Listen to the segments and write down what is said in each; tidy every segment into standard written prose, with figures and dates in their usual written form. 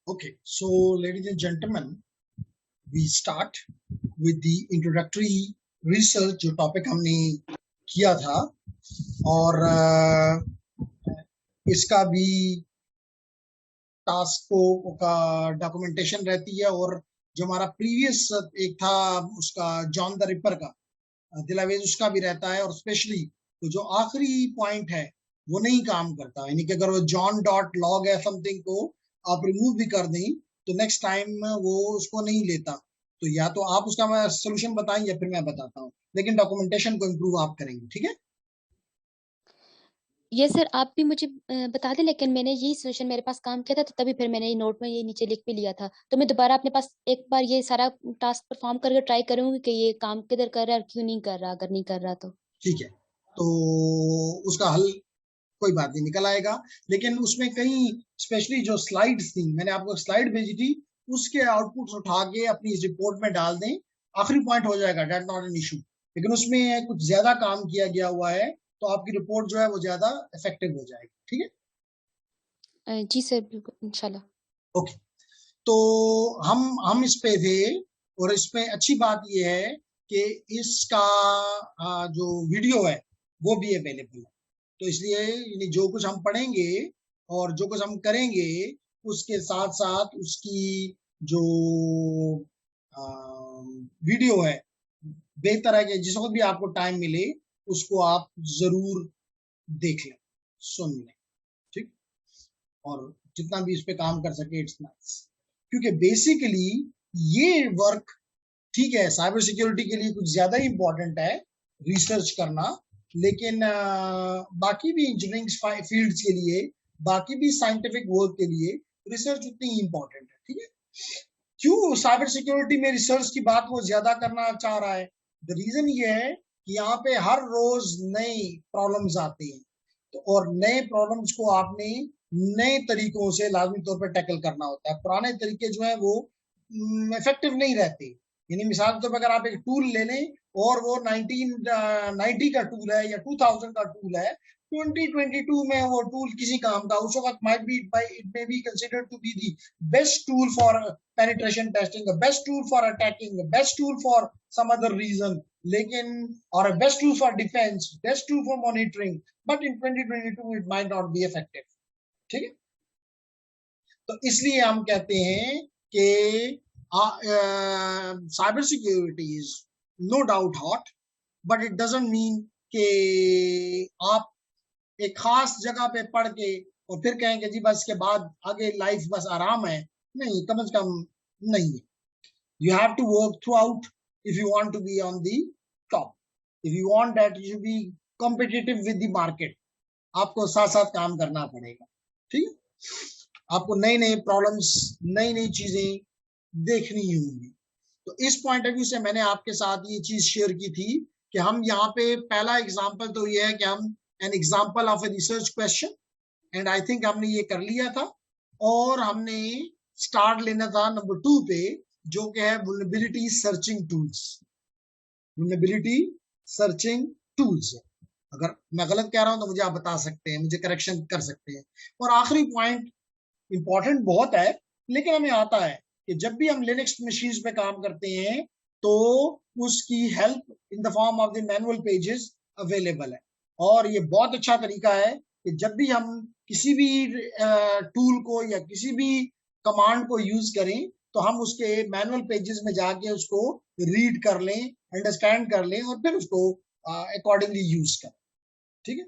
Okay, so ladies and gentlemen, we start with the introductory research जो topic हमने किया था और इसका भी टास्क को का डॉक्यूमेंटेशन रहती है और जो हमारा प्रीवियस एक था उसका जॉन द रिपर का दिलावेज उसका भी रहता है और स्पेशली तो जो आखिरी पॉइंट है वो नहीं काम करता, यानी कि अगर वो जॉन डॉट लॉग है समथिंग को आप रिमूव भी कर दें तो नेक्स्ट टाइम वो उसको नहीं लेता। तो या तो आप उसका सोल्यूशन बताएं या फिर मैं बताता हूँ, लेकिन डॉक्यूमेंटेशन को इम्प्रूव आप करेंगे, ठीक है? ये सर आप भी मुझे बता दें, लेकिन मैंने यही सोल्यूशन मेरे पास काम किया था, तो तभी फिर मैंने ये नोट में ये नीचे लिख भी लिया था। तो मैं दोबारा अपने पास एक बार ये सारा टास्क परफॉर्म करके ट्राई करूंगी कि ये काम किधर कर रहा है और क्यों नहीं कर रहा, अगर नहीं कर रहा तो। ठीक है, तो उसका हल कोई बात नहीं निकल आएगा। लेकिन उसमें कहीं स्पेशली जो स्लाइड्स थी, मैंने आपको स्लाइड भेजी थी, उसके आउटपुट्स उठा के अपनी इस रिपोर्ट में डाल दें, आखिरी पॉइंट हो जाएगा, डेट नॉट एन इशू। लेकिन उसमें कुछ ज्यादा काम किया गया हुआ है तो आपकी रिपोर्ट जो है वो ज्यादा इफेक्टिव हो जाएगी, ठीक है? जी सर, बिल्कुल इंशाल्लाह। ओके, तो हम इस पे थे और इसमें अच्छी बात यह है कि इसका जो वीडियो है वो भी अवेलेबल है। तो इसलिए यानी जो कुछ हम पढ़ेंगे और जो कुछ हम करेंगे उसके साथ साथ उसकी जो वीडियो है, बेहतर है कि जिस वक्त भी आपको टाइम मिले उसको आप जरूर देख लें, सुन लें, ठीक? और जितना भी इस पे काम कर सके इट्स नाइस, क्योंकि बेसिकली ये वर्क, ठीक है, साइबर सिक्योरिटी के लिए कुछ ज्यादा ही इंपॉर्टेंट है रिसर्च करना, लेकिन बाकी भी इंजीनियरिंग फील्ड्स के लिए, बाकी भी साइंटिफिक वर्क के लिए रिसर्च उतनी ही इंपॉर्टेंट है, ठीक है? क्यों साइबर सिक्योरिटी में रिसर्च की बात वो ज्यादा करना चाह रहा है? द रीजन ये है कि यहाँ पे हर रोज नए प्रॉब्लम्स आते हैं, तो और नए प्रॉब्लम्स को आपने नए तरीकों से लाजमी तौर पर टैकल करना होता है। पुराने तरीके जो है वो इफेक्टिव नहीं रहते। यानी मिसाल के तौर पर अगर आप एक टूल ले लें और वो 1990 का टूल है या 2000 का टूल है, 2022 में वो टूल किसी काम का उस वक्त might be it may be considered to be the best tool for penetration testing, a best tool for attacking, a best tool for some other reason, लेकिन or a best tool for defense, best tool for monitoring, but in 2022 it might not be effective, ठीक है? तो इसलिए हम कहते हैं कि cyber security is no doubt hot, but it doesn't mean कि आप एक खास जगह पे पढ़ के और फिर कहें कि जी बस के बाद आगे लाइफ बस आराम है। नहीं, कम से कम नहीं है। You have to work throughout if you want to be on the top. If you want that you be competitive with the market, आपको साथ साथ काम करना पड़ेगा, ठीक है? आपको नई नई प्रॉब्लम्स, नई नई चीजें देखनी होंगी। तो इस पॉइंट ऑफ व्यू से मैंने आपके साथ ये चीज शेयर की थी कि हम यहाँ पे पहला एग्जाम्पल तो ये है कि हम an example of a research question, and I think हमने ये कर लिया था। और हमने स्टार्ट लेना था नंबर 2 पे, जो कि है vulnerability searching tools. Vulnerability searching tools, अगर मैं गलत कह रहा हूं तो मुझे आप बता सकते हैं, मुझे करेक्शन कर सकते हैं। और आखिरी पॉइंट इंपॉर्टेंट बहुत है, लेकिन हमें आता है कि जब भी हम लिनक्स मशीन्स पे काम करते हैं तो उसकी help in the form of the manual pages available है। और ये बहुत अच्छा तरीका है कि जब भी हम किसी भी टूल को या किसी भी कमांड को यूज करें तो हम उसके मैनुअल पेजेस में जाके उसको रीड कर लें, अंडरस्टैंड कर लें और फिर उसको अकॉर्डिंगली यूज करें, ठीक है?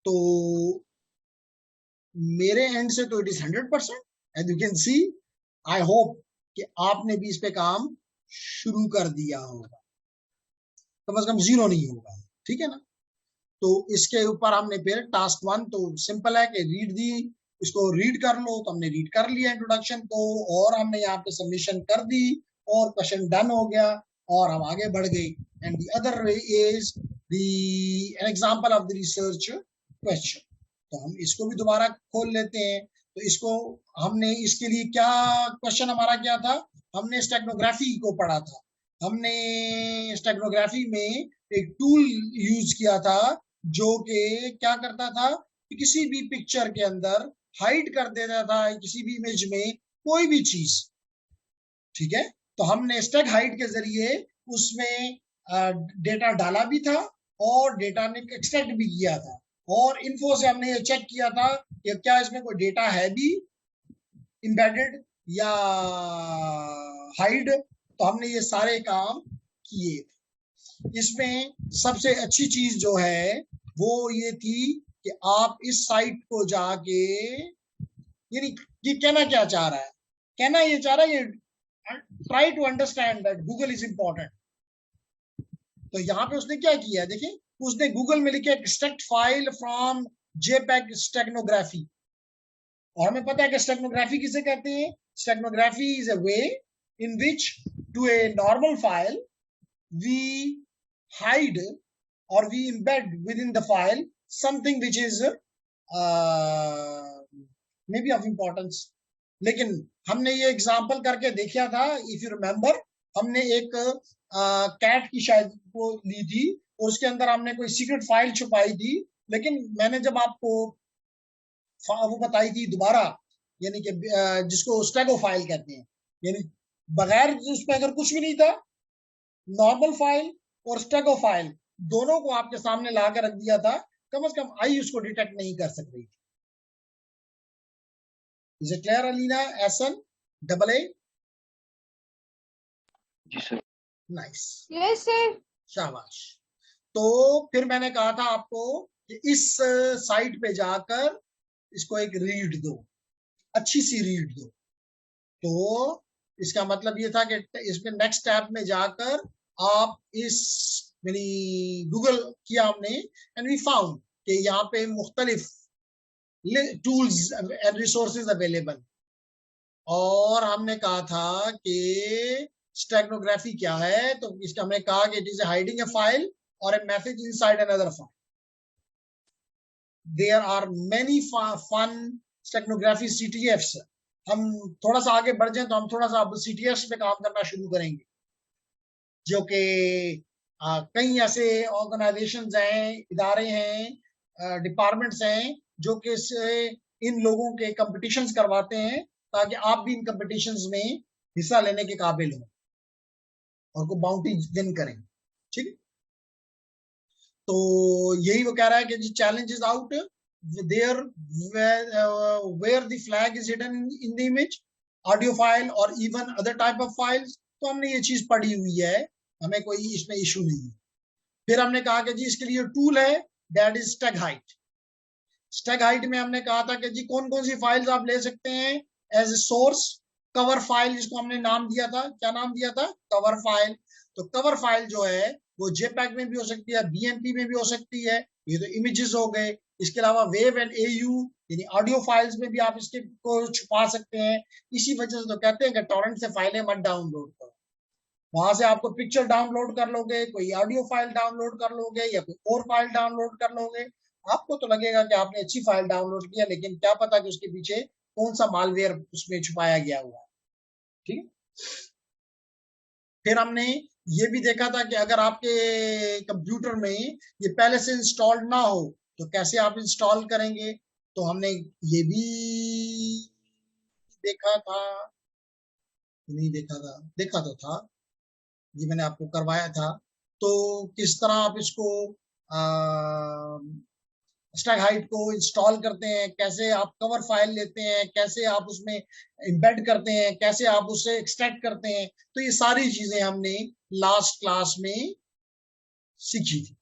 तो मेरे एंड से तो it is 100%, and you can see, I hope कि आपने भी इस पे काम शुरू कर दिया होगा, कम से कम जीरो नहीं होगा, ठीक है ना? तो इसके ऊपर हमने फिर टास्क 1 तो सिंपल है कि रीड दी, इसको रीड कर लो, तो हमने रीड कर लिया इंट्रोडक्शन को और हमने यहाँ पे सबमिशन कर दी और क्वेश्चन डन हो गया और हम आगे बढ़ गए। And the other is the an example of the research question. तो हम इसको भी दोबारा खोल लेते हैं। तो इसको हमने इसके लिए क्या क्वेश्चन हमारा क्या था, हमने स्टेगनोग्राफी को पढ़ा था। हमने स्टेगनोग्राफी में एक टूल यूज किया था जो कि क्या करता था कि किसी भी पिक्चर के अंदर हाइड कर देता था किसी भी इमेज में कोई भी चीज, ठीक है। तो हमने स्टैक हाइड के जरिए उसमें डेटा डाला भी था और डेटा ने एक्सट्रैक्ट भी किया था, और इन्फो से हमने ये चेक किया था कि क्या इसमें कोई डेटा है भी एम्बेडेड या हाइड। तो हमने ये सारे काम किए। इसमें सबसे अच्छी चीज जो है वो ये थी कि आप इस साइट को जाके, यानी ये कहना क्या चाह रहा है, कहना ये चाह रहा है ये try to understand that Google is important. तो यहाँ पे उसने क्या किया, देखिए उसने गूगल में लिखा extract file from JPEG steganography. और हमें पता है कि स्टेगनोग्राफी किसे कहते हैं। Steganography is a way in which to a normal file we hide or we embed within the file something which is maybe of importance। लेकिन हमने ये एग्जांपल करके देखा था, इफ यू रिमेम्बर, हमने एक कैट की शायद वो ली थी और उसके अंदर हमने कोई सीक्रेट फाइल छुपाई थी। लेकिन मैंने जब आपको वो बताई थी दोबारा, यानी कि जिसको स्टेगो फाइल कहते हैं, यानी बगैर उसमें अगर कुछ भी नहीं था, नॉर्मल फाइल और स्टेगो फाइल दोनों को आपके सामने ला कर रख दिया था, कम से कम आई उसको डिटेक्ट नहीं कर सक रही थी। Is it clear Alina? एसन डबल ए? जी सर। Nice, yes sir. शाबाश। तो फिर मैंने कहा था आपको कि इस साइट पे जाकर इसको एक रीड दो, अच्छी सी रीड दो। तो इसका मतलब ये था कि इसमें नेक्स्ट टैब में जाकर आप इस, यानी गूगल किया हमने, एंड वी फाउंड कि यहाँ पे मुख्तलिफ टूल्स एंड रिसोर्सेज अवेलेबल। और हमने कहा था कि स्टेगनोग्राफी क्या है, तो इसका हमने कहा कि it is hiding a file और a message inside another file. There are many fun steganography CTFs। हम थोड़ा सा आगे बढ़ जाएं तो हम थोड़ा सा अब CTFs पे काम करना शुरू करेंगे, जो कि कई ऐसे ऑर्गेनाइजेशंस हैं, इदारे हैं, डिपार्टमेंट्स हैं जो कि इन लोगों के कंपटीशंस करवाते हैं ताकि आप भी इन कंपटीशंस में हिस्सा लेने के काबिल हो और को बाउंटी विन करें, ठीक है। तो यही वो कह रहा है कि challenge is out there where the flag is hidden in the image, audio file और even other type of files. तो हमने ये चीज पढ़ी हुई है, हमें कोई इसमें इशू नहीं है। फिर हमने कहा कि जी इसके लिए टूल है, that is Stag height. Stag height में हमने कहा था कि जी कौन कौन सी फाइल्स आप ले सकते हैं as a source. Cover file, जिसको हमने नाम दिया था, क्या नाम दिया था, कवर फाइल। तो कवर फाइल जो है वो जेपैग में भी हो सकती है, BMP में भी हो सकती है, ये तो इमेजेस हो गए। इसके अलावा वेव एंड AU यानी ऑडियो फाइल्स में भी आप इसके को छुपा सकते हैं। इसी वजह से तो कहते हैं कि टॉरेंट से फाइलें मत डाउनलोड करो, वहां से आपको पिक्चर डाउनलोड कर लोगे, कोई ऑडियो फाइल डाउनलोड कर लोगे या कोई और फाइल डाउनलोड कर लोगे, आपको तो लगेगा कि आपने अच्छी फाइल डाउनलोड किया, लेकिन क्या पता कि उसके पीछे कौन सा मालवेयर उसमें छुपाया गया हुआ है, ठीक है। फिर हमने ये भी देखा था कि अगर आपके कंप्यूटर में ये पहले से इंस्टॉल्ड ना हो तो कैसे आप इंस्टॉल करेंगे। तो हमने ये भी देखा था, नहीं देखा था, देखा तो था, ये मैंने आपको करवाया था। तो किस तरह आप इसको स्टैग हाइट को इंस्टॉल करते हैं, कैसे आप कवर फाइल लेते हैं, कैसे आप उसमें एम्बेड करते हैं, कैसे आप उसे एक्सट्रैक्ट करते हैं। तो ये सारी चीजें हमने लास्ट क्लास में सीखी थी,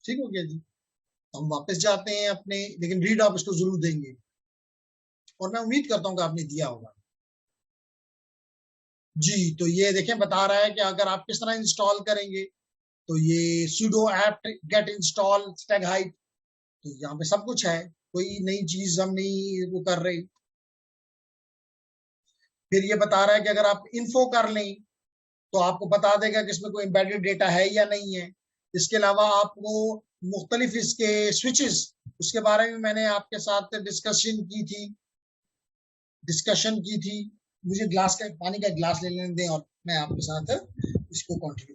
ठीक हो गया जी। हम वापस जाते हैं अपने, लेकिन रीड आप इसको जरूर देंगे और मैं उम्मीद करता हूँ कि आपने दिया होगा जी। तो ये देखें बता रहा है कि अगर आप किस तरह इंस्टॉल करेंगे, तो ये sudo apt get install stag height। तो यहाँ पे सब कुछ है, कोई नई चीज हम नहीं वो कर रहे। फिर ये बता रहा है कि अगर आप इन्फो कर लें तो आपको बता देगा कि इसमें कोई एम्बेडेड डेटा है या नहीं है। इसके अलावा आपको मुख्तलिफ इसके स्विचेस, उसके बारे में मैंने आपके साथ डिस्कशन की थी। मुझे ग्लास का पानी का ग्लास ले लेने दें और मैं आपके साथ इसको कंटिन्यू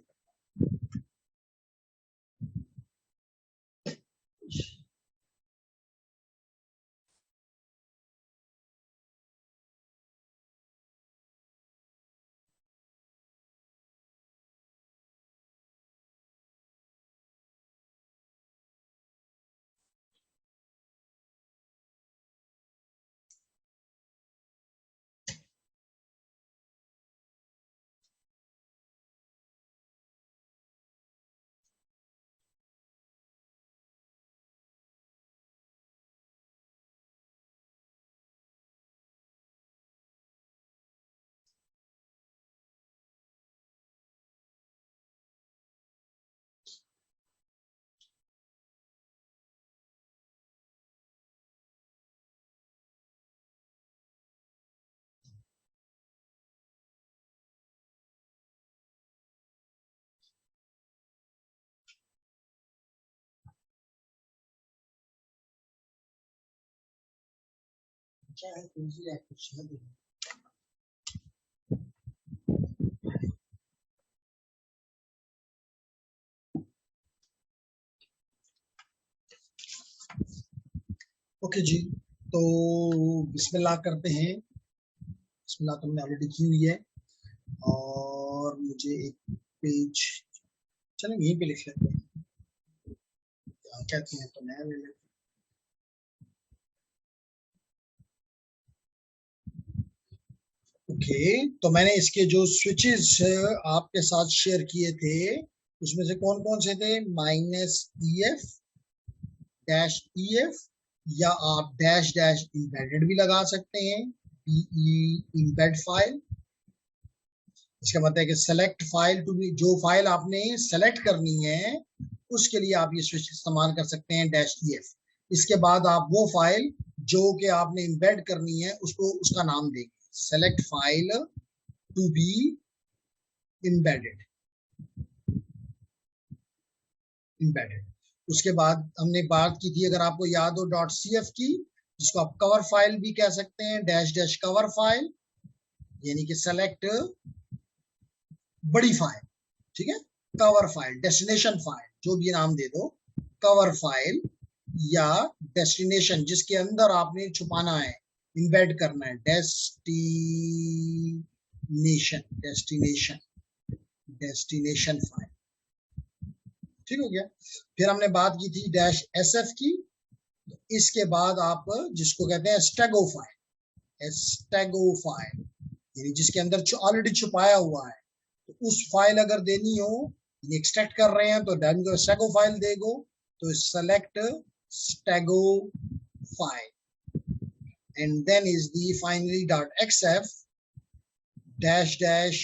चाहे तुलसी या कुछ शहद। ओके जी, तो बिस्मिल्लाह करते हैं। बिस्मिल्लाह तो हमने ऑलरेडी की हुई है, और मुझे एक पेज, चलो यहीं पे लिख लेते हैं, क्या कहते हैं, तो नया ले लेते हैं। ओके, तो मैंने इसके जो स्विचेस आपके साथ शेयर किए थे, उसमें से कौन कौन से थे? -EF, -EF, या आप डैश डैश इम्बेडेड भी लगा सकते हैं, इम्बेड फाइल। इसका मतलब है कि सेलेक्ट फाइल टू बी, जो फाइल आपने सेलेक्ट करनी है उसके लिए आप ये स्विच इस्तेमाल कर सकते हैं -EF। इसके बाद आप वो फाइल जो कि आपने इम्बेड करनी है उसको उसका नाम देंगे, select file to be embedded. उसके बाद हमने बात की थी, अगर आपको याद हो, .CF की, जिसको आप कवर फाइल भी कह सकते हैं, डैश डैश कवर फाइल, यानी कि सेलेक्ट बड़ी फाइल, ठीक है, कवर फाइल, डेस्टिनेशन फाइल, जो भी नाम दे दो, कवर फाइल या डेस्टिनेशन, जिसके अंदर आपने छुपाना है, इम्बेड करना है, डेस्टिनेशन फाइल। ठीक हो गया। फिर हमने बात की थी -SF की। इसके बाद आप जिसको कहते हैं स्टेगो फाइल, यानी जिसके अंदर ऑलरेडी छुपाया हुआ है, तो उस फाइल अगर देनी हो, एक्सट्रैक्ट कर रहे हैं, तो स्टेगो फाइल देगो, तो select stego file, and then is the finally .XF dash dash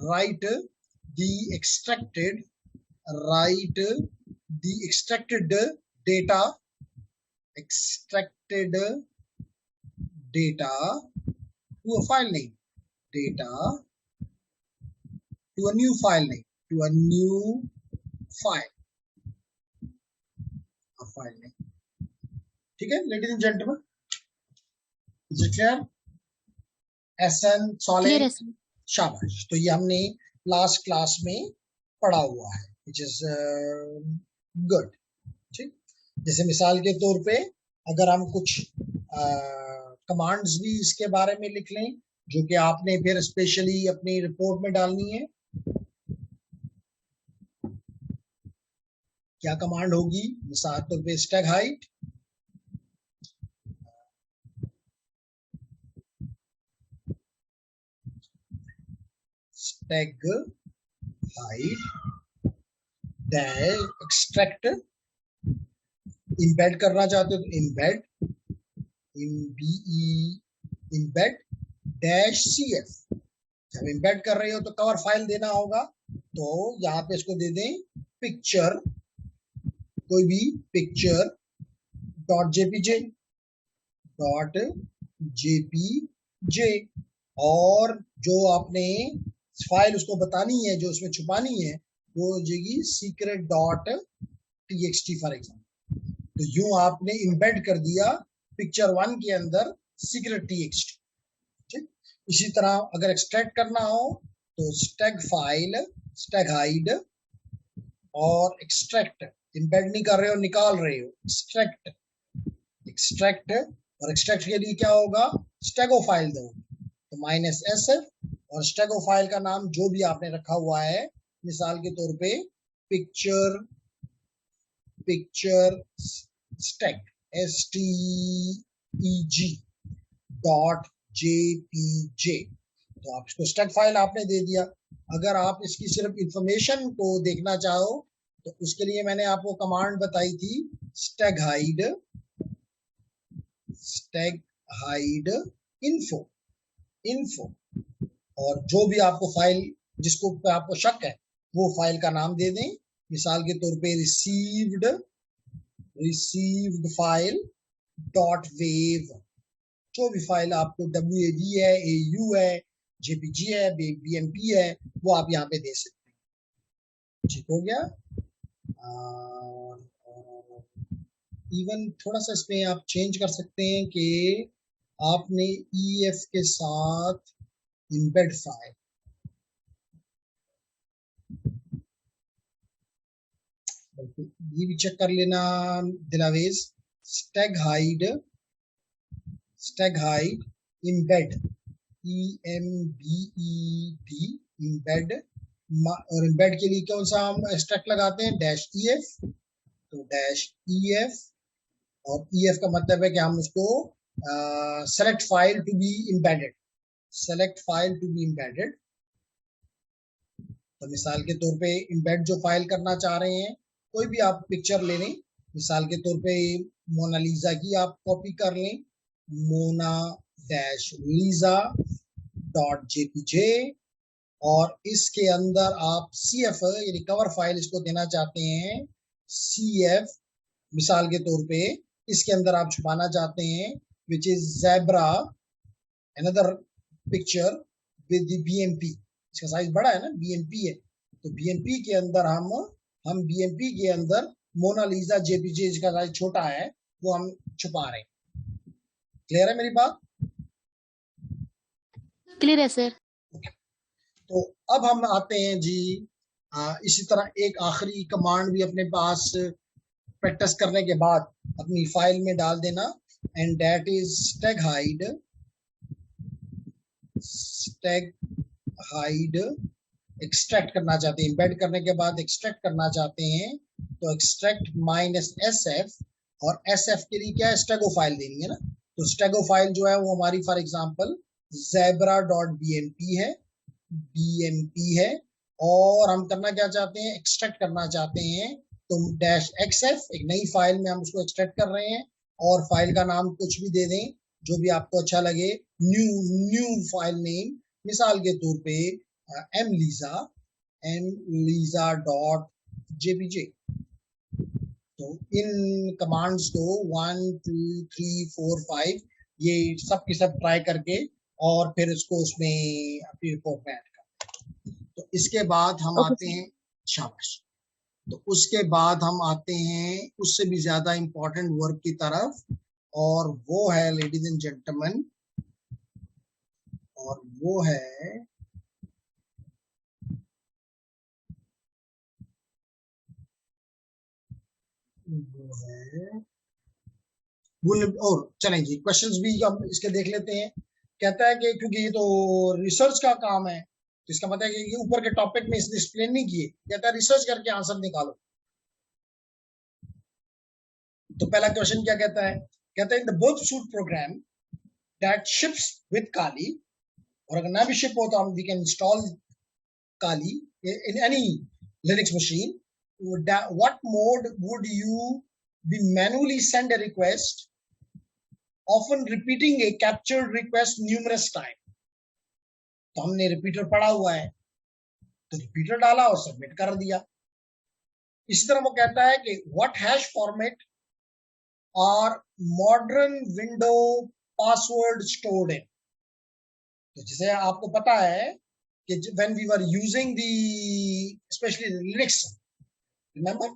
write the extracted data to a file name, data to a new file name, to a new file, a file name. ठीक है ladies and gentleman, is it clear? SN clear solid, है sir. शाबाश। तो ये हमने last class में पढ़ा हुआ है, विच इज गुड। ठीक, जैसे मिसाल के तौर पे अगर हम कुछ कमांड्स भी इसके बारे में लिख लें, जो कि आपने फिर स्पेशली अपनी रिपोर्ट में डालनी है, क्या कमांड होगी? मिसाल के तौर पे Stag height, dash extract, embed करना चाहते हो तो इम्बेड डैश CF। जब इम्बेड कर रहे हो तो कवर फाइल देना होगा, तो यहाँ पे इसको दे दें पिक्चर, कोई भी पिक्चर .jpj, और जो आपने फाइल उसको बतानी है, जो उसमें छुपानी है, वो हो जाएगी secret.txt फॉर एग्जाम्पल। तो यूं आपने इम्बेड कर दिया पिक्चर 1 के अंदर secret.txt। ठीक, इसी तरह अगर एक्सट्रैक्ट करना हो तो स्टैग फाइल, स्टैग हाइड, और एक्सट्रैक्ट, इम्बेड नहीं कर रहे हो, निकाल रहे हो, एक्सट्रैक्ट, और एक्सट्रैक्ट के लिए क्या होगा? स्टेगो फाइल दो, तो -SF, और स्टेगो फाइल का नाम जो भी आपने रखा हुआ है, मिसाल के तौर पे पिक्चर स्टेग STEG.jpj, तो आप इसको स्टेग फाइल आपने दे दिया। अगर आप इसकी सिर्फ इंफॉर्मेशन को देखना चाहो तो उसके लिए मैंने आपको कमांड बताई थी, स्टैग हाइड इन्फो, और जो भी आपको फाइल जिसको पे आपको शक है वो फाइल का नाम दे दें। मिसाल के तौर पे रिसीव्ड फाइल .wav, जो भी फाइल आपको WAV है, AU है, JPG है, BMP है, वो आप यहाँ पे दे सकते हैं। ठीक हो गया। इवन थोड़ा सा इसमें आप चेंज कर सकते हैं कि आपने EF के साथ embed फाइल, ये भी चेक कर लेना दिलावेज, steghide embed EMBED embed, और embed के लिए कौन सा हम स्टैक लगाते हैं, -EF, तो -EF, और EF का मतलब है कि हम उसको select file to be embedded, तो मिसाल के तौर पे एम्बेड जो फाइल करना चाह रहे हैं, कोई भी आप पिक्चर ले लें, मिसाल के तौर पे मोनालिसा की आप कॉपी कर लें, mona-lisa.jpg, और इसके अंदर आप CF यानी कवर फाइल इसको देना चाहते हैं, CF मिसाल के तौर पे इसके अंदर आप छुपाना चाहते हैं which is zebra, another picture with the BMP, इसका साइज बड़ा है ना, BMP है, तो BMP के अंदर हम BMP के अंदर मोनालिसा JPG का साइज छोटा है, वो हम छुपा रहे हैं। क्लियर है मेरी बात? क्लियर है सर। तो अब हम आते हैं जी, इसी तरह एक आखिरी कमांड भी अपने पास प्रैक्टिस करने के बाद अपनी फाइल में डाल देना, and that is Stag hide extract करना चाहते हैं, एम्बेड करने के बाद एक्सट्रैक्ट करना चाहते हैं, तो एक्सट्रैक्ट -SF, और SF के लिए क्या है, स्टेगो फाइल देनी है ना, तो स्टेगो फाइल जो है वो हमारी फॉर एग्जांपल zebra.bmp है, और हम करना क्या चाहते हैं, एक्सट्रैक्ट करना चाहते हैं, तो -XF एक नई फाइल में हम उसको एक्सट्रैक्ट कर रहे हैं, और फाइल का नाम कुछ भी दे दें जो भी आपको अच्छा लगे, न्यू फाइल नेम, मिसाल के तौर पे mlisa.jpg। तो इन कमांड्स को 1 2 3 4 5 ये सब की सब ट्राई करके और फिर इसको उसमें अपनी रिपोर्ट में ऐड कर, तो इसके बाद हम आते हैं, शाबाश, तो उसके बाद हम आते हैं उससे भी ज्यादा इंपॉर्टेंट वर्क की तरफ, और वो है लेडीज एंड जेंटलमैन, और वो है और चलें जी, क्वेश्चंस भी हम इसके देख लेते हैं। कहता है कि क्योंकि ये तो रिसर्च का काम है, तो इसका मतलब है कि ऊपर के टॉपिक में इसने एक्सप्लेन नहीं किए, कहता है रिसर्च करके आंसर निकालो। तो पहला क्वेश्चन क्या कहता है, कहता है in the both suite program that ships with Kali, और अगर ना भी शिप हो तो हम we can install Kali in any Linux machine, what mode would you be manually send a request, often repeating a captured request numerous times? तो हमने repeater पढ़ा हुआ है, तो रिपीटर डाला और सबमिट कर दिया। इसी तरह वो कहता है कि what hash format are modern window password stored in, तो जैसे आपको पता है कि when we were using the specially Linux, remember,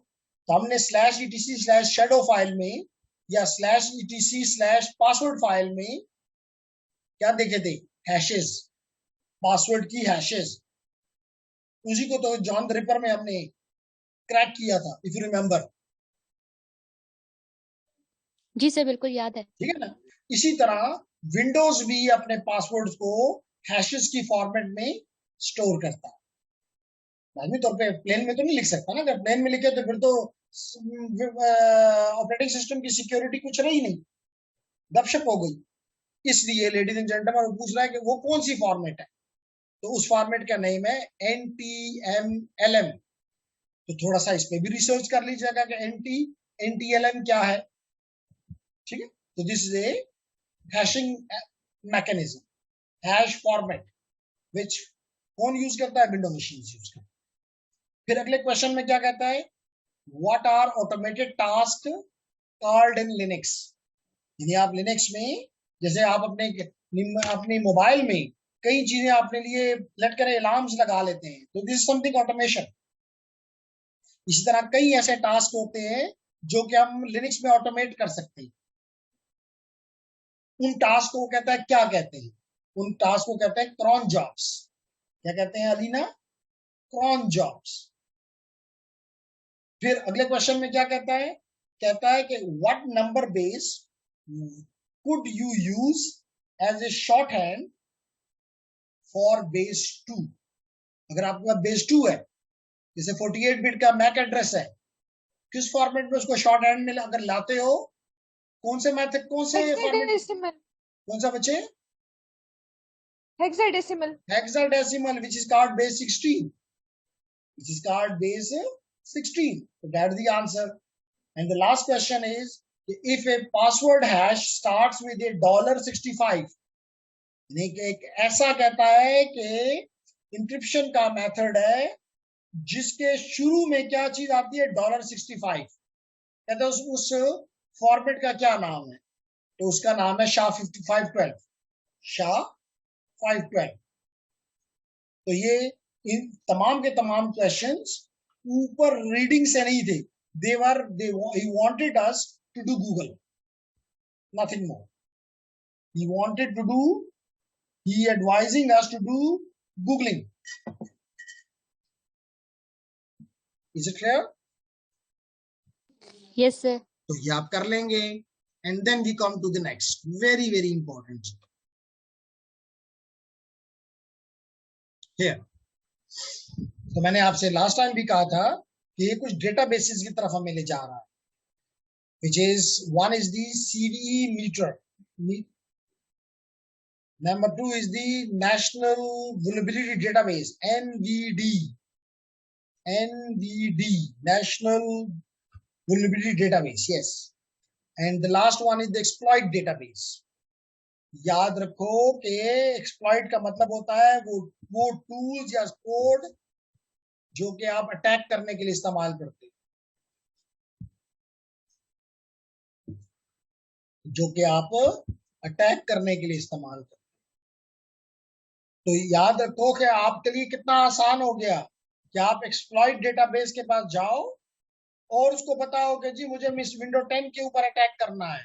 तो हमने /etc/shadow फाइल में या /etc/password फाइल में क्या देखे थे, हैशेस, पासवर्ड की हैशेस, उसी को तो जॉन द रिपर में हमने क्रैक किया था, इफ यू रिमेंबर। जी सर, बिल्कुल याद है। ठीक है ना, इसी तरह विंडोज भी अपने पासवर्ड को हैशेस की फॉर्मेट में स्टोर करता है। लाजमी तौर पे प्लेन में तो नहीं लिख सकता ना, अगर प्लेन में लिखे तो फिर तो ऑपरेटिंग सिस्टम की सिक्योरिटी कुछ रही नहीं, गपशप हो गई। इसलिए लेडीज एंड जेंटलमैन पूछ रहा है कि वो कौन सी फॉर्मेट है, तो उस फॉर्मेट का नेम है NTMLM। तो थोड़ा सा इस पे भी रिसर्च कर लीजिएगा कि NTLM क्या है। ठीक है, तो this is a hashing mechanism, hash format, which कौन यूज करता है, विंडो मशीन यूज करता है। फिर अगले क्वेश्चन में क्या कहता है, what are automated task called in Linux, यदि आप लिनक्स में जैसे आप अपने मोबाइल में कई चीजें अपने लिए लेट कर अलार्म्स लगा लेते हैं, तो दिस इज समथिंग ऑटोमेशन। इसी तरह कई ऐसे टास्क होते हैं जो कि हम लिनक्स में ऑटोमेट कर सकते हैं। उन टास्क को कहता है, क्या कहते हैं? उन टास्क को कहते हैं क्रॉन जॉब्स। क्या कहते हैं अलीना? Crohn jobs. फिर अगले क्वेश्चन में क्या कहता है? कहता है कि what number base could you use as a short hand for base 2? अगर आपके पास बेस 2 है, जैसे 48 बिट का मैक एड्रेस है, किस फॉर्मेट में उसको शॉर्ट हैंड में अगर लाते हो, कौन से मैथड, कौन से फॉर्मेट, हेक्साडेसिमल, कौन सा बच्चे? Hexadecimal, hexadecimal, which is called base 16, which is called base 16. So that's the answer. And the last question is, if a password hash starts with a $65, एक ऐसा कहता है कि इंक्रिप्शन का मेथड है जिसके शुरू में क्या चीज आती है? $65। कहते हैं उस फॉर्मेट का क्या नाम है? तो उसका नाम है SHA-512, SHA-512। तो ये इन तमाम के तमाम क्वेश्चंस ऊपर रीडिंग से नहीं थे, he wanted us to do Google, nothing more. He advising us to do Googling. Is it clear? Yes sir. तो ये आप कर लेंगे, and then we come to the next very very important here. तो मैंने आपसे लास्ट टाइम भी कहा था कि ये कुछ डेटाबेसेस की तरफ हमें ले जा रहा है, which is one is the CVE meter, number 2 is the National Vulnerability Database, NVD, National Vulnerability Database, yes, and the last one is the exploit database. याद रखो कि एक्सप्लॉइट का मतलब होता है वो टूल्स या कोड जो कि आप अटैक करने के लिए इस्तेमाल करते हैं, जो कि आप अटैक करने के लिए इस्तेमाल करते हैं। तो याद रखो कि आपके लिए कितना आसान हो गया कि आप एक्सप्लॉइट डेटाबेस के पास जाओ और उसको बताओ कि जी मुझे मिस विंडो 10 के ऊपर अटैक करना है,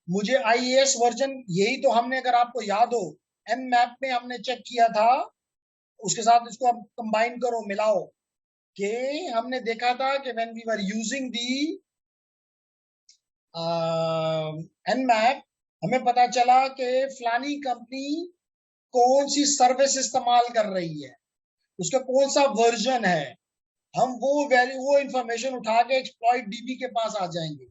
मुझे IIS वर्जन, यही तो हमने, अगर आपको याद हो, Nmap में हमने चेक किया था, उसके साथ इसको आप कंबाइन करो, मिलाओ, कि हमने देखा था कि when we were using the Nmap, हमें पता चला कि फलानी कंपनी कौन सी सर्विस इस्तेमाल कर रही है, उसका कौन सा वर्जन है, हम वो इंफॉर्मेशन उठा के एक्सप्लॉइट डीबी के पास आ जाएंगे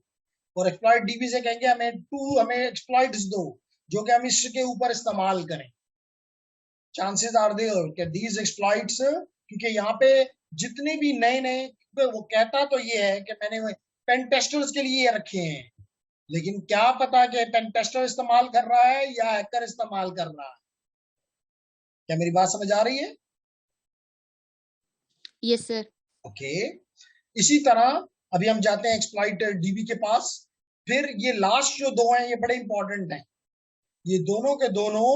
और एक्सप्लॉइट डीबी से कहेंगे हमें एक्सप्लॉइट्स दो जो कि हम इसके ऊपर इस्तेमाल करें। चांसेस आर देयर कि दीज एक्सप्लॉइट्स, क्योंकि यहाँ पे जितने भी नए वो कहता तो ये है कि मैंने पेन टेस्टर्स के लिए रखे हैं, लेकिन क्या पता कि पेन टेस्टर इस्तेमाल कर रहा है या हैकर इस्तेमाल कर रहा है। क्या मेरी बात समझ आ रही है? Yes sir. ओके, इसी तरह अभी हम जाते हैं एक्सप्लॉइट डीबी के पास। फिर ये लास्ट जो दो हैं ये बड़े इंपॉर्टेंट हैं, ये दोनों के दोनों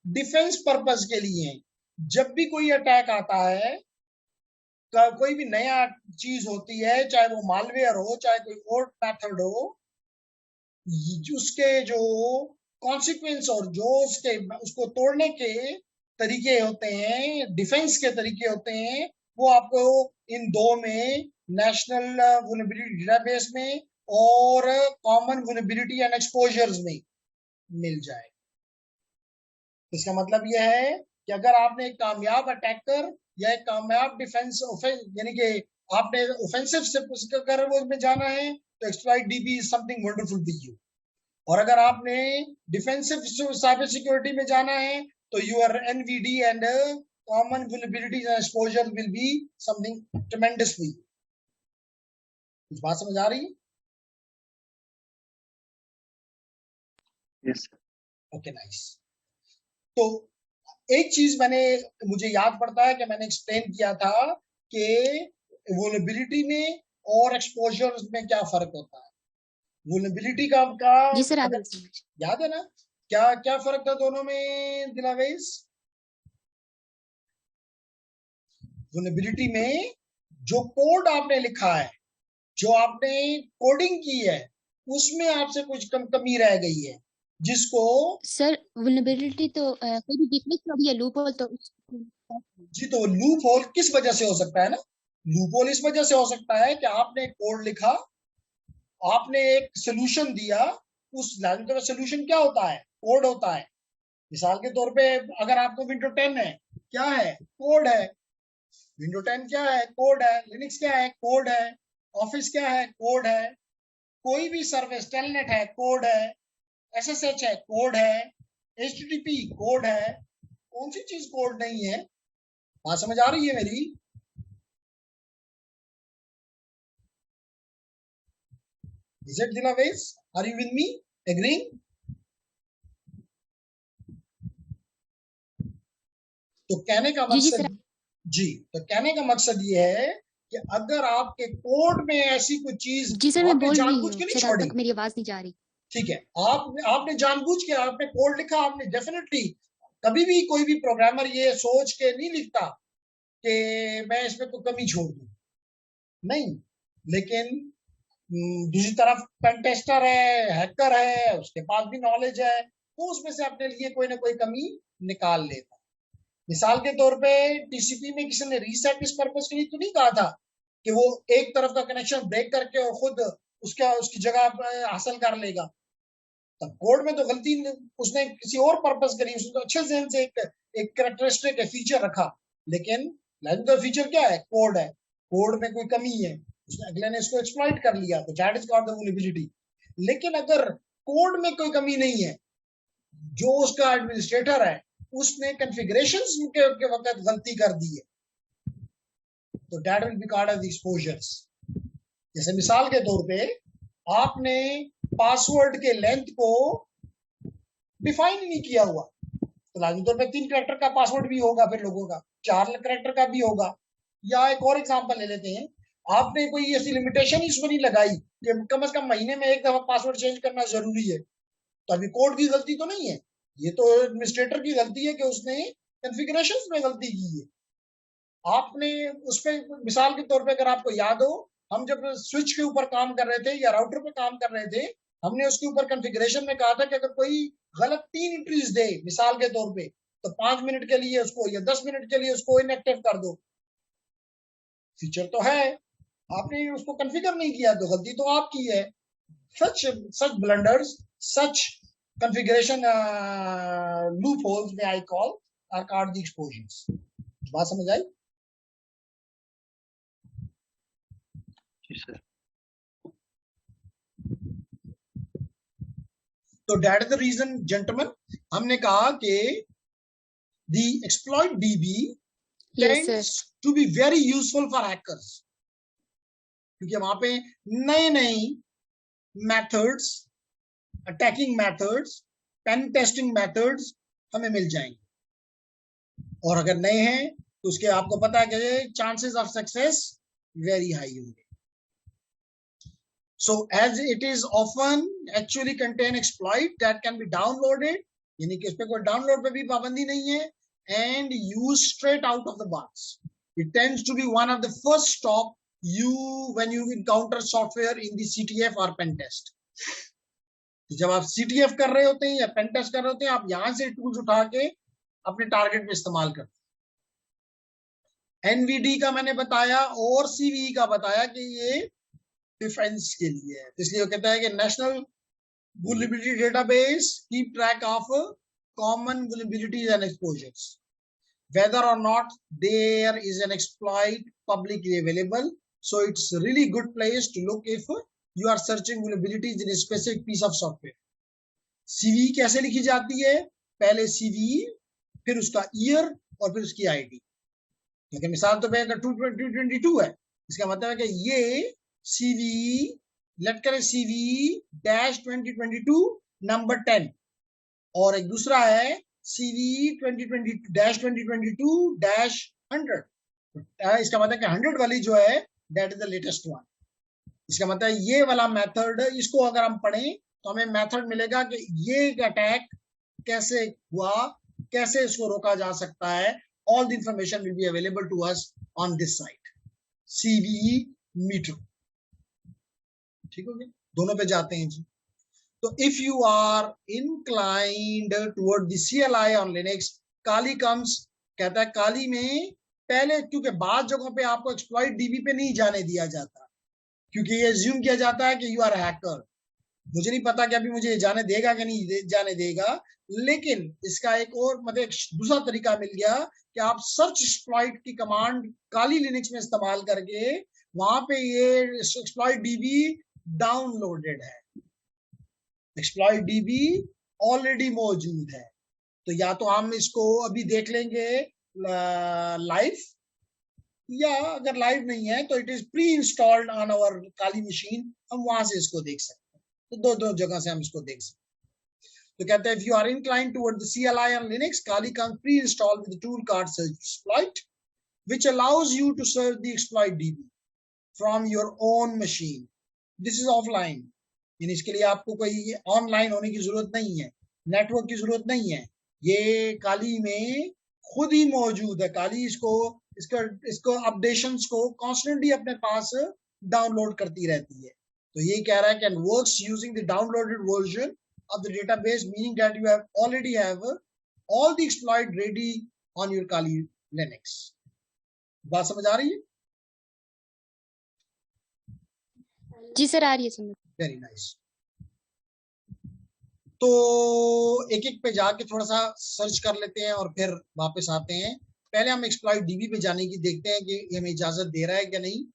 डिफेंस पर्पस के लिए हैं। जब भी कोई अटैक आता है, कोई भी नया चीज होती है, चाहे वो मालवेयर हो चाहे कोई और मेथड हो, उसके जो कॉन्सिक्वेंस और जो उसको तोड़ने के तरीके होते हैं, डिफेंस के तरीके होते हैं, वो आपको इन दो में, नेशनल वल्नरेबिलिटी डेटाबेस में और कॉमन वल्नरेबिलिटी एंड एक्सपोजर्स में मिल जाए। इसका मतलब यह है कि अगर आपने एक कामयाब अटैकर या एक कामयाब डिफेंस यानी कि आपने ऑफेंसिव में जाना है तो exploit dB is something wonderful for you, और अगर आपने डिफेंसिव साइबर सिक्योरिटी में जाना है तो your NVD and common vulnerabilities and exposure will be something tremendous for you. कुछ बात समझ आ रही है? Yes okay nice. तो एक चीज मुझे याद पड़ता है कि मैंने एक्सप्लेन किया था कि वल्नरेबिलिटी में और एक्सपोजर में क्या फर्क होता है। वल्नरेबिलिटी का जी सर, याद है ना, क्या फर्क था दोनों में दिलावेज? वल्नरेबिलिटी में जो कोड आपने लिखा है, जो आपने कोडिंग की है, उसमें आपसे कुछ कमी रह गई है, जिसको सर वल्नरेबिलिटी तो कोई भी वीकनेस थोड़ी है, लूप होल तो जी, तो लूप होल किस वजह से हो सकता है ना, लूप होल इस वजह से हो सकता है कि आपने एक कोड लिखा, आपने एक सोल्यूशन दिया, उस लैंग्वेज में सोल्यूशन क्या होता है, कोड होता है। मिसाल के तौर पे अगर आपको विंडो 10 है, क्या है, कोड है। विंडो 10 क्या है, कोड है। लिनक्स क्या है, कोड है। ऑफिस क्या है, कोड है। कोई भी सर्विस, टेलनेट है, कोड है। एसएसएच है, कोड है। एचटीटीपी कोड है। कौन सी चीज कोड नहीं है? बात समझ आ रही है मेरी? Is it Dina Ways? Are you with me? Agreeing? तो कहने का जी सर। मकसद, जी, तो कहने का मकसद ये है कि अगर आपके कोड में ऐसी कोई चीज जी सर, मैं आपने बोल रही जानबूझ हूँ, के नहीं शायद छोड़ी, आपको मेरी आवाज नहीं जा रही। ठीक है, आपने जानबूझ के आपने कोड लिखा, आपने डेफिनेटली कभी भी कोई भी प्रोग्रामर ये सोच के नहीं लिखता कि मैं इसमें कोई कमी छोड़ दूं, नहीं। लेकिन दूसरी तरफ पेन टेस्टर है, हैकर है, उसके पास भी नॉलेज है, वो उसमें से अपने लिए कोई ना कोई कमी निकाल लेता। मिसाल के तौर पे टीसीपी में किसी ने रीसेट इस पर्पस के लिए तो नहीं कहा था कि वो एक तरफ का कनेक्शन ब्रेक करके और खुद उसकी जगह हासिल कर लेगा। तब कोड में तो गलती उसने किसी और पर्पस करी, उसने तो अच्छे जहन से एक कैरेक्टरिस्टिक है, फीचर रखा। लेकिन लैंग्वेज का फीचर क्या है, कोड है। कोड में कोई कमी है, उसने अगले ने इसको एक्सप्लॉइट कर लिया, तो that is called the vulnerability. लेकिन अगर कोड में कोई कमी नहीं है, जो उसका एडमिनिस्ट्रेटर है उसने कॉन्फ़िगरेशंस के वक्त गलती कर दी है, तो that will be called as exposures. जैसे मिसाल के तौर पे आपने पासवर्ड के लेंथ को डिफाइन नहीं किया हुआ, तो लाजमी तौर पे 3 कैरेक्टर का पासवर्ड भी होगा, फिर लोगों का 4 कैरेक्टर का भी होगा। या एक और एग्जांपल ले लेते हैं, आपने कोई ऐसी लिमिटेशन इसमें नहीं लगाई कि कम से कम महीने में एक दफा पासवर्ड चेंज करना जरूरी है, तो अभी कोड की गलती तो नहीं है, ये तो एडमिनिस्ट्रेटर की गलती है कि उसने कॉन्फ़िगरेशंस में गलती की है। आपने उस पे मिसाल के तौर पे अगर आपको याद हो, हम जब स्विच के ऊपर काम कर रहे थे या राउटर पे काम कर रहे थे, हमने उसके ऊपर कॉन्फ़िगरेशन में कहा था कि अगर कोई गलत 3 एंट्रीज दे मिसाल के तौर पे, तो 5 मिनट के लिए उसको या 10 मिनट के लिए उसको इनएक्टिव कर दो। फीचर तो है, आपने उसको कॉन्फ़िगर नहीं किया, तो गलती तो आपकी है। such blunders, such configuration loopholes may I call are called the explosions. बात समझ आई? जी सर। तो that is the reason gentleman, हमने कहा कि the exploit DB tends to be very useful for hackers, क्योंकि वहां पे नए नए methods, attacking methods, pen testing methods हमें मिल जाएंगे, और अगर नए हैं तो उसके आपको पता है कि chances of success very high होंगे। So as it is often actually contain exploit that can be downloaded, यानी कि इस पे कोई डाउनलोड पे भी पाबंदी नहीं है, and used straight out of the box. It tends to be one of the first stop when you encounter software in the CTF or pen test. जब आप CTF कर रहे होते हैं या पेन टेस्ट कर रहे होते हैं, आप यहां से टूल्स उठा के अपने टारगेट पे इस्तेमाल करते हैं। NVD का मैंने बताया और CVE का बताया कि ये डिफेंस के लिए है, इसलिए वो कहता है कि national vulnerability database keep track of common vulnerabilities and exposures, whether or not there is an exploit publicly available. So it's a really good place to look if you are searching vulnerabilities in a specific piece of software. CVE कैसे लिखी जाती है? पहले CVE, फिर उसका year और फिर उसकी आईडी। क्योंकि मिसाल तो अगर 2022 है, इसका मतलब है कि ये CVE लेट करें CVE-2022 नंबर 10, और एक दूसरा है CVE 2022-2022-100। इसका मतलब कि 100 वाली जो है that is the latest one. इसका मतलब ये वाला मेथड, इसको अगर हम पढ़ें तो हमें मेथड मिलेगा कि ये अटैक कैसे हुआ, कैसे इसको रोका जा सकता है। All the information will be available to us on this site CVE MITRE. ठीक हो गया, दोनों पे जाते हैं जी। तो if you are inclined toward the CLI on Linux, Kali comes, कहता है काली में पहले, क्योंकि बाद जगहों पे आपको एक्सप्लॉइट डीबी पे नहीं जाने दिया जाता, क्योंकि ये अज्यूम किया जाता है कि यू आर हैकर। मुझे नहीं पता कि अभी मुझे जाने देगा कि नहीं जाने देगा, लेकिन इसका एक और मतलब एक दूसरा तरीका मिल गया कि आप सर्च एक्सप्लॉइट की कमांड काली लिनक्स में इस्तेमाल करके वहां पे ये एक्सप्लॉइट डीबी डाउनलोडेड है, एक्सप्लॉइट डीबी ऑलरेडी मौजूद है। तो या तो हम इसको अभी देख लेंगे लाइव, या अगर लाइव नहीं है तो it is pre installed on our Kali machine, हम वहां से इसको देख सकते हैं। तो दो जगह से हम इसको देख सकते हैं। तो कहते हैं if you are inclined toward the CLI on Linux, Kali comes pre-installed with the toolkit search exploit, which allows you to search the exploit DB from your own machine. This is offline, यानी इसके लिए आपको कोई online होने की जरूरत नहीं है, नेटवर्क की जरूरत नहीं है, ये काली में खुद ही मौजूद है। काली इसको अपडेशंस को कॉन्स्टेंटली अपने पास डाउनलोड करती रहती है। तो ये कह रहा है can works using the downloaded version of the database, meaning that you already have all the exploit ready on your Kali Linux. बात समझ आ रही है? जी सर, आ रही है समझ। Very nice. तो एक एक पे जाके थोड़ा सा सर्च कर लेते हैं और फिर वापस आते हैं। पहले हम एक्सप्लॉइट डीबी पे जाने की देखते हैं कि ये हमें इजाजत दे रहा है क्या नहीं।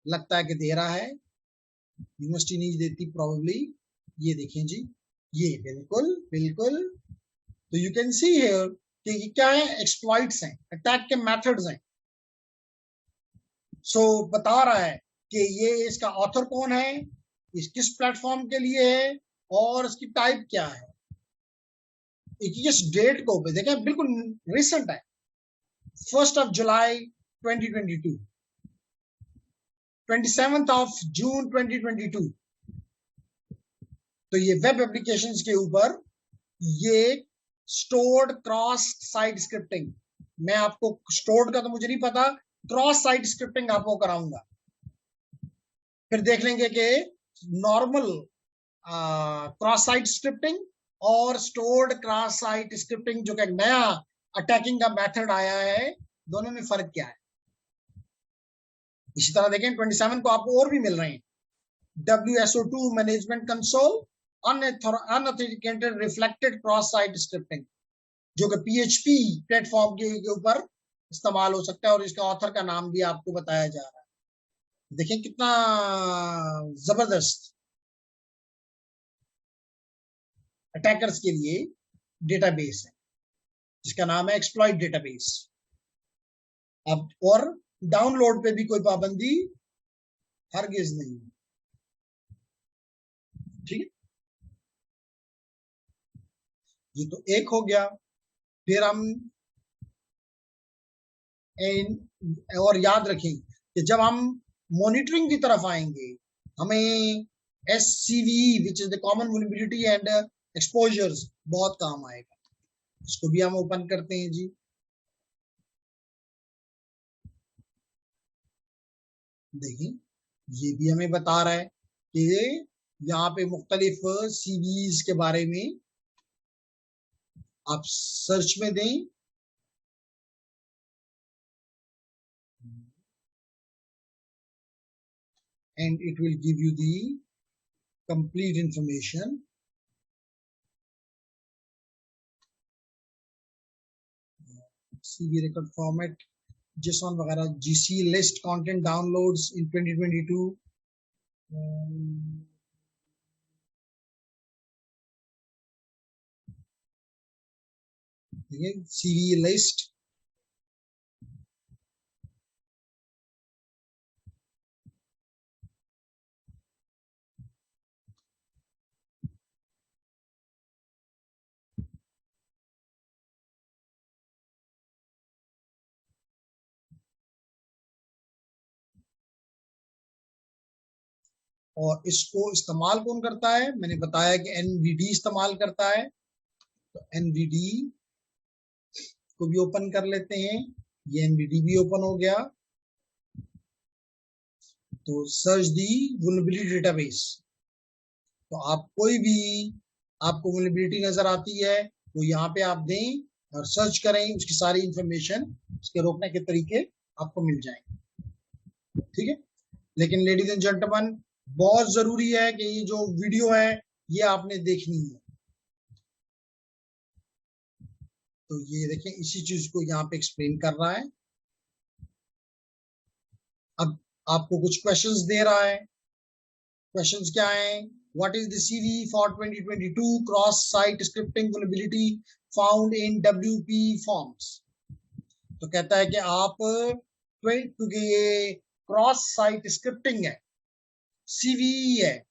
लगता है कि दे रहा है, यूनिवर्सिटी नहीं देती प्रॉब्ली। ये देखें जी, ये बिल्कुल बिल्कुल। तो यू कैन सी हियर कि ये क्या है, एक्सप्लॉइट्स हैं, अटैक के मेथड्स हैं। सो बता रहा है कि ये इसका ऑथर कौन है, इस किस प्लेटफॉर्म के लिए है और इसकी टाइप क्या है। इस डेट को देखें, बिल्कुल रिसेंट है, 1 जुलाई 2022, 27 जून 2022। तो ये वेब एप्लीकेशंस के ऊपर ये स्टोर्ड क्रॉस साइट स्क्रिप्टिंग, मैं आपको स्टोर्ड का तो मुझे नहीं पता, क्रॉस साइट स्क्रिप्टिंग आपको कराऊंगा। फिर देख लेंगे कि नॉर्मल क्रॉस साइट स्क्रिप्टिंग और स्टोर्ड क्रॉस साइट स्क्रिप्टिंग जो कि एक नया अटैकिंग का मेथड आया है, दोनों में फर्क क्या है। इसी तरह देखें 27 को आपको और भी मिल रहे हैं, WSO2 management console, unauthenticated reflected cross site scripting, जो कि PHP प्लेटफॉर्म के ऊपर इस्तेमाल हो सकता है और इसका ऑथर का नाम भी आपको बताया जा रहा है। देखें कितना जबरदस्त अटैकर्स के लिए डेटाबेस है जिसका नाम है एक्सप्लॉइट डेटाबेस। अब और डाउनलोड पे भी कोई पाबंदी हरगिज नहीं है, ठीक है। ये तो एक हो गया। फिर हम और याद रखें कि जब हम मॉनिटरिंग की तरफ आएंगे, हमें SCVE which is the common vulnerability and exposures बहुत काम आएगा। इसको भी हम ओपन करते हैं जी। देखिए ये भी हमें बता रहा है कि यहाँ पे मुख्तलिफ CVEs के बारे में आप सर्च में दें, and it will give you the complete information. CV record format, JSON वगैरह, GC list content downloads in 2022. CV list, और इसको इस्तेमाल कौन करता है, मैंने बताया कि NVD इस्तेमाल करता है। तो NVD को भी ओपन कर लेते हैं, ये NVD भी ओपन हो गया। तो सर्च दी वल्नरेबिलिटी डेटाबेस, तो आप कोई भी आपको वल्नरेबिलिटी नजर आती है वो यहाँ पे आप दें और सर्च करें, उसकी सारी इंफॉर्मेशन, उसके रोकने के तरीके आपको मिल जाएंगे। ठीक है, लेकिन लेडीज एंड जेंटलमैन बहुत जरूरी है कि ये जो वीडियो है ये आपने देखनी है। तो ये देखें, इसी चीज को यहाँ पे एक्सप्लेन कर रहा है। अब आपको कुछ क्वेश्चंस दे रहा है। क्वेश्चंस क्या है? What is the CV for 2022 cross site scripting vulnerability found in WP forms. तो कहता है कि आप, क्योंकि ये क्रॉस साइट स्क्रिप्टिंग है, सीवी है,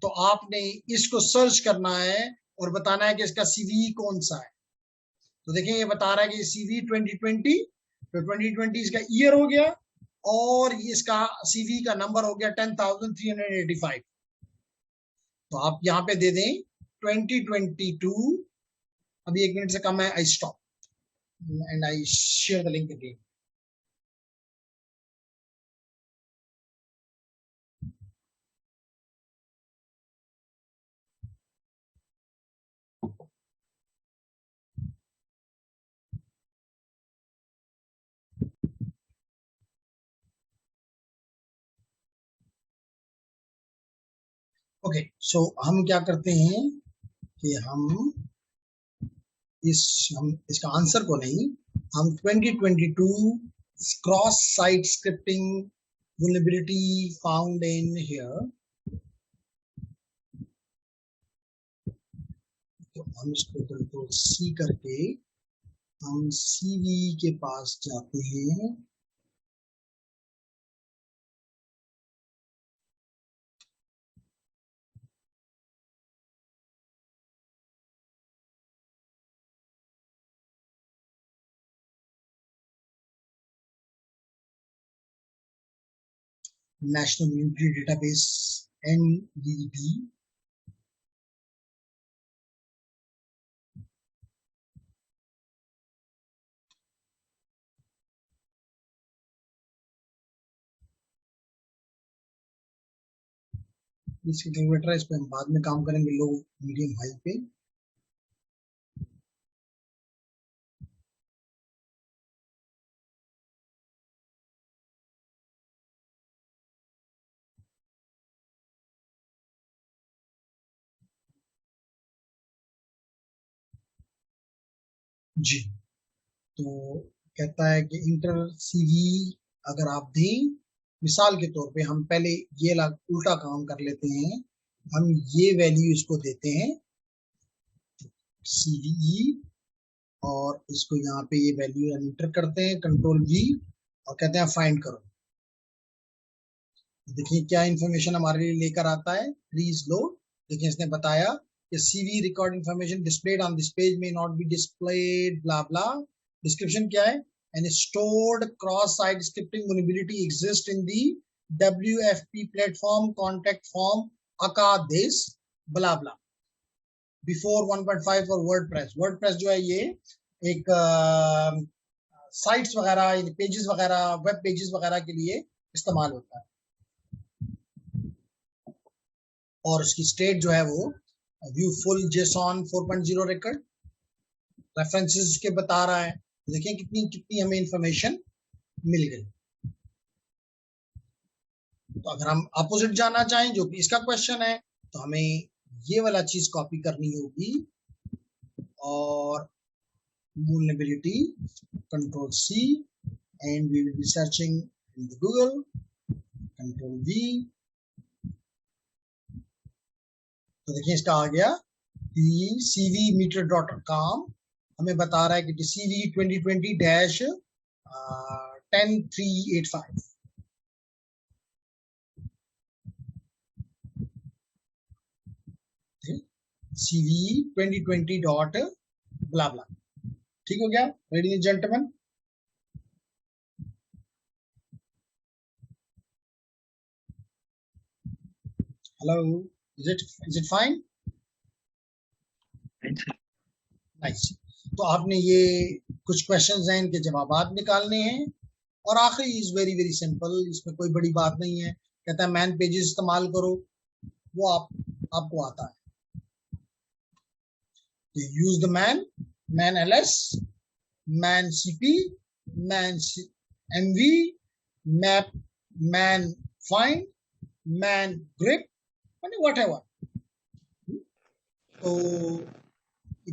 तो आपने इसको सर्च करना है और बताना है कि इसका सीवी कौन सा है। तो देखें, ये बता रहा है कि सीवी 2020, तो 2020 इसका ईयर हो गया और इसका सीवी का नंबर हो गया 10,385। तो आप यहाँ पे दे दें 2022। अभी 1 मिनट से कम है, I stop and I share the link again. Okay, so हम क्या करते हैं कि हम इसका आंसर को नहीं, हम 2022 cross site scripting vulnerability found in here, तो हम इसको कंट्रोल C करके हम CV के पास जाते हैं। National vulnerability database NVD। इसकी कैलकुलेटर है, इस पर हम बाद में काम करेंगे लो मीडियम हाई पे। जी, तो कहता है कि इंटर सीवी अगर आप दें, मिसाल के तौर पे हम पहले ये उल्टा काम कर लेते हैं, हम ये वैल्यू इसको देते हैं CVE और इसको यहाँ पे ये वैल्यू एंटर करते हैं, कंट्रोल V, और कहते हैं फाइंड करो। देखिए क्या इंफॉर्मेशन हमारे लिए लेकर आता है, प्लीज लो। देखिए इसने बताया कि CV record information displayed on this page में not be displayed blah blah. Description क्या है? And stored cross site scripting vulnerability exist in the WFP platform contact form aka this blah blah before 1.5 for WordPress. WordPress जो है ये एक sites वगैरह, pages वगैरह, web pages वगैरह के लिए इस्तेमाल होता है, और उसकी स्टेट जो है वो view full JSON 4.0 record references के बता रहा है। देखिए कितनी हमें इंफॉर्मेशन मिल गई। तो अगर हम अपोजिट जाना चाहें, जो कि इसका क्वेश्चन है, तो हमें ये वाला चीज कॉपी करनी होगी और vulnerability control C and we will be searching in the Google, control V। तो देखिए इसका आ गया cvmeter.com, हमें बता रहा है कि CV 2020-10385। CV 2020 डॉट ब्ला ब्ला। ठीक हो गया ladies and gentleman? Hello, is it fine? Nice. तो आपने ये कुछ क्वेश्चंस हैं, इनके जवाब निकालने हैं, और आखिरी इज वेरी वेरी सिंपल, इसमें कोई बड़ी बात नहीं है। कहता है मैन पेजेस इस्तेमाल करो, वो आप आपको आता है। Use the man ls, man cp, man mv, map, man find, man grip, whatever. तो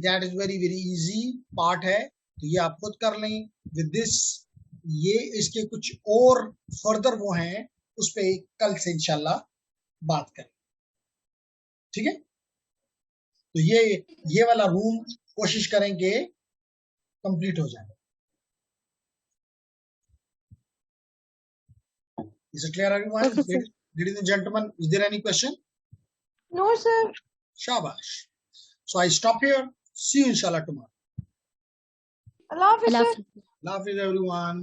that is very very easy part है, तो ये आप खुद कर लें विद दिस। ये इसके कुछ और फर्दर वो हैं, उस पे कल से इंशाल्लाह बात करें, ठीक है। तो ये वाला रूम कोशिश करेंगे कंप्लीट हो जाए। Is it clear, everyone? Okay, sir. Ladies and gentlemen, is there any question? No, sir. Shabash. So I stop here. See you inshallah tomorrow. Allah Hafiz, Allah sir. Hafiz. Allah Hafiz, everyone.